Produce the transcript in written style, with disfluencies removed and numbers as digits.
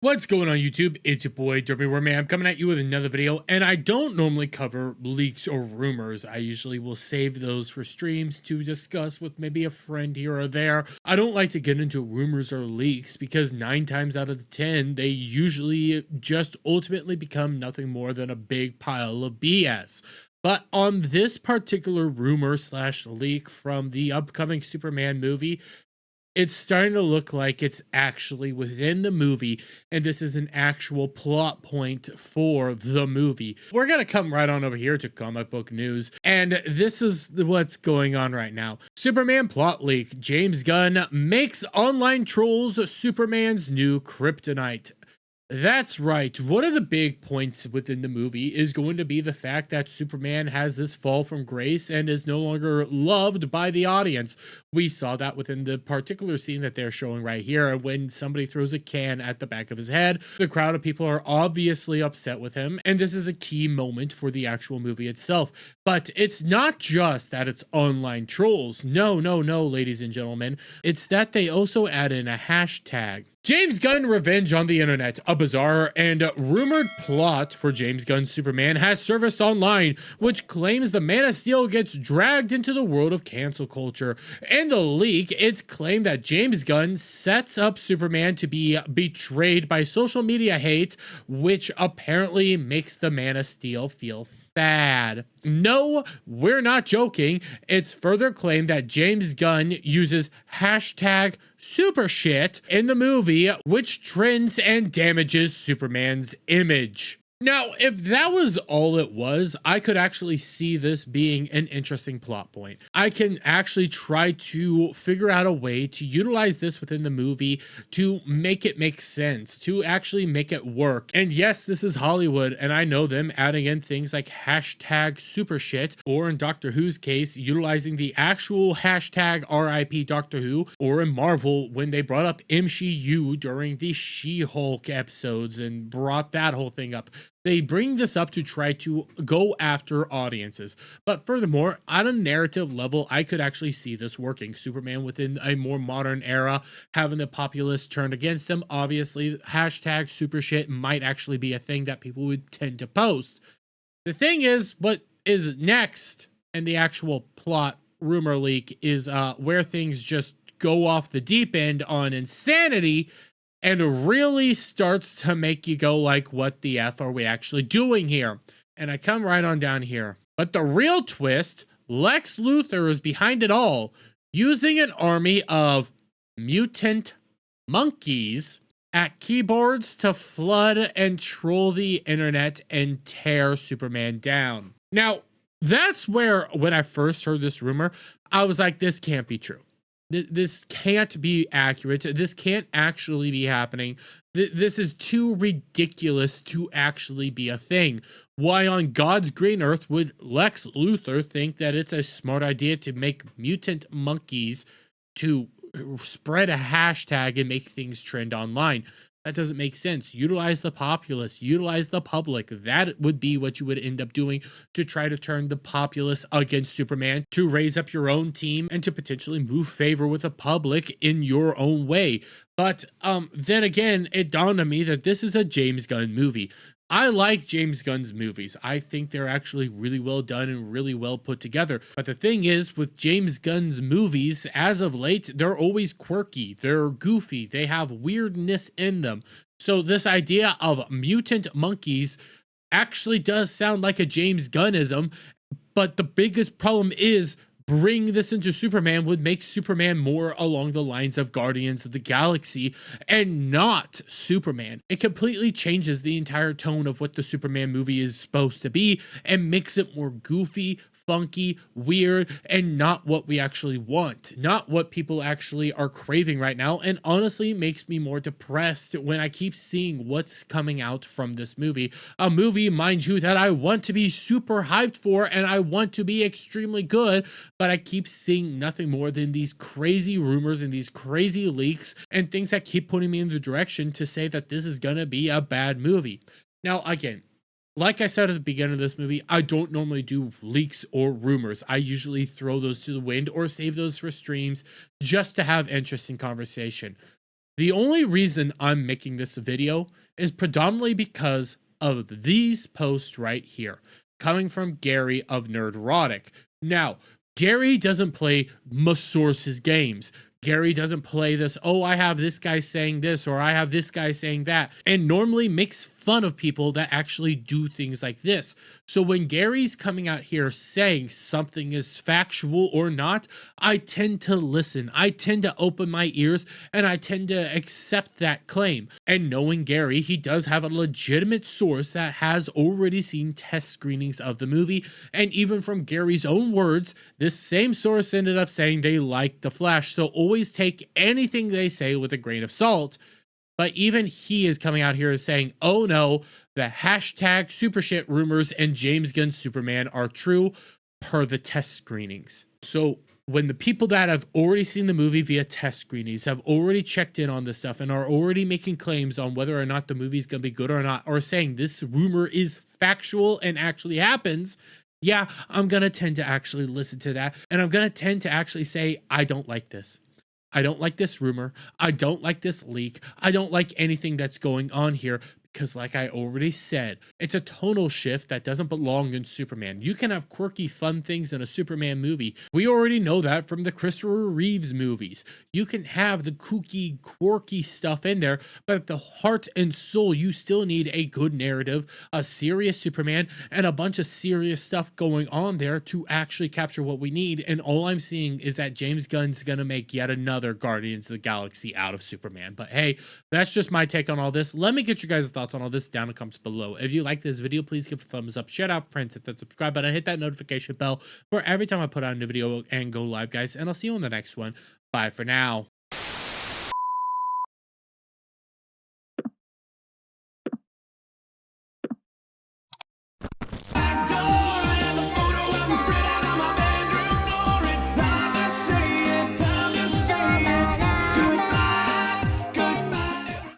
What's going on YouTube? It's your boy Derby Warman. I'm coming at you with another video, and I don't normally cover leaks or rumors. I usually will save those for streams to discuss with maybe a friend here or there. I don't like to get into rumors or leaks because 9 times out of the 10 they usually just ultimately become nothing more than a big pile of BS. But on this particular rumor slash leak from the upcoming Superman movie, it's starting to look like it's actually within the movie, and this is an actual plot point for the movie. We're gonna come right on over here to comic book news, and this is what's going on right now. Superman plot leak. James Gunn makes online trolls Superman's new kryptonite. That's right. One of the big points within the movie is going to be the fact that Superman has this fall from grace and is no longer loved by the audience. We saw that within the particular scene that they're showing right here when somebody throws a can at the back of his head. The crowd of people are obviously upset with him, and this is a key moment for the actual movie itself. But it's not just that it's online trolls. No, ladies and gentlemen. It's that they also add in a hashtag. James Gunn revenge on the internet. A bizarre and rumored plot for James Gunn's Superman has surfaced online, which claims the Man of Steel gets dragged into the world of cancel culture. In the leak, it's claimed that James Gunn sets up Superman to be betrayed by social media hate, which apparently makes the Man of Steel feel bad. No, we're not joking. It's further claimed that James Gunn uses hashtag supershit in the movie, which trends and damages Superman's image. Now, if that was all it was, I could actually see this being an interesting plot point. I can actually try to figure out a way to utilize this within the movie to make it make sense, to actually make it work. And yes, this is Hollywood, and I know them adding in things like hashtag supershit, or in Doctor Who's case, utilizing the actual hashtag RIP Doctor Who, or in Marvel, when they brought up MCU during the She-Hulk episodes and brought that whole thing up. They bring this up to try to go after audiences. But furthermore, on a narrative level, I could actually see this working. Superman within a more modern era, having the populace turned against him. Obviously, hashtag super shit might actually be a thing that people would tend to post. The thing is, what is next in the actual plot rumor leak is where things just go off the deep end on insanity and really starts to make you go like, what the F are we actually doing here? And I come right on down here. But the real twist, Lex Luthor is behind it all, using an army of mutant monkeys at keyboards to flood and troll the internet and tear Superman down. Now, that's where, when I first heard this rumor, I was like, this can't be true. This can't be accurate. This can't actually be happening. This is too ridiculous to actually be a thing. Why on God's green earth would Lex Luthor think that it's a smart idea to make mutant monkeys to spread a hashtag and make things trend online? That doesn't make sense. Utilize the populace, utilize the public. That would be what you would end up doing to try to turn the populace against Superman, to raise up your own team and to potentially move favor with the public in your own way. But then again, it dawned on me that this is a James Gunn movie. I like James Gunn's movies. I think they're actually really well done and really well put together. But the thing is, with James Gunn's movies, as of late, they're always quirky. They're goofy. They have weirdness in them. So this idea of mutant monkeys actually does sound like a James Gunnism. But the biggest problem is, bring this into Superman would make Superman more along the lines of Guardians of the Galaxy and not Superman. It completely changes the entire tone of what the Superman movie is supposed to be and makes it more goofy, funky, weird, and not what we actually want, not what people actually are craving right now, and honestly makes me more depressed when I keep seeing what's coming out from this movie. A movie, mind you, that I want to be super hyped for and I want to be extremely good, but I keep seeing nothing more than these crazy rumors and these crazy leaks and things that keep putting me in the direction to say that this is gonna be a bad movie. Now, again, like I said at the beginning of this movie, I don't normally do leaks or rumors. I usually throw those to the wind or save those for streams just to have interesting conversation. The only reason I'm making this video is predominantly because of these posts right here, coming from Gary of Nerdrotic. Now, Gary doesn't play sources games. Gary doesn't play this, oh, I have this guy saying this, or I have this guy saying that, and normally makes fun of people that actually do things like this. So when Gary's coming out here saying something is factual or not, I tend to listen. I tend to open my ears and I tend to accept that claim. And knowing Gary, he does have a legitimate source that has already seen test screenings of the movie. And even from Gary's own words, this same source ended up saying they liked The Flash. So always take anything they say with a grain of salt. But even he is coming out here and saying, oh no, the hashtag super shit rumors and James Gunn's Superman are true per the test screenings. So when the people that have already seen the movie via test screenings have already checked in on this stuff and are already making claims on whether or not the movie's going to be good or not, or saying this rumor is factual and actually happens, yeah, I'm going to tend to actually listen to that. And I'm going to tend to actually say, I don't like this. I don't like this rumor. I don't like this leak. I don't like anything that's going on here because, like I already said, it's a tonal shift that doesn't belong in Superman. You can have quirky, fun things in a Superman movie. We already know that from the Christopher Reeves movies. You can have the kooky, quirky stuff in there, but at the heart and soul, you still need a good narrative, a serious Superman, and a bunch of serious stuff going on there to actually capture what we need. And all I'm seeing is that James Gunn's gonna make yet another Guardians of the Galaxy out of Superman. But hey, that's just my take on all this. Let me get your guys' thoughts on all this down in the comments below. If you like this video, please give it a thumbs up, share it out, friends, hit that subscribe button, hit that notification bell for every time I put out a new video and go live, guys. And I'll see you on the next one. Bye for now.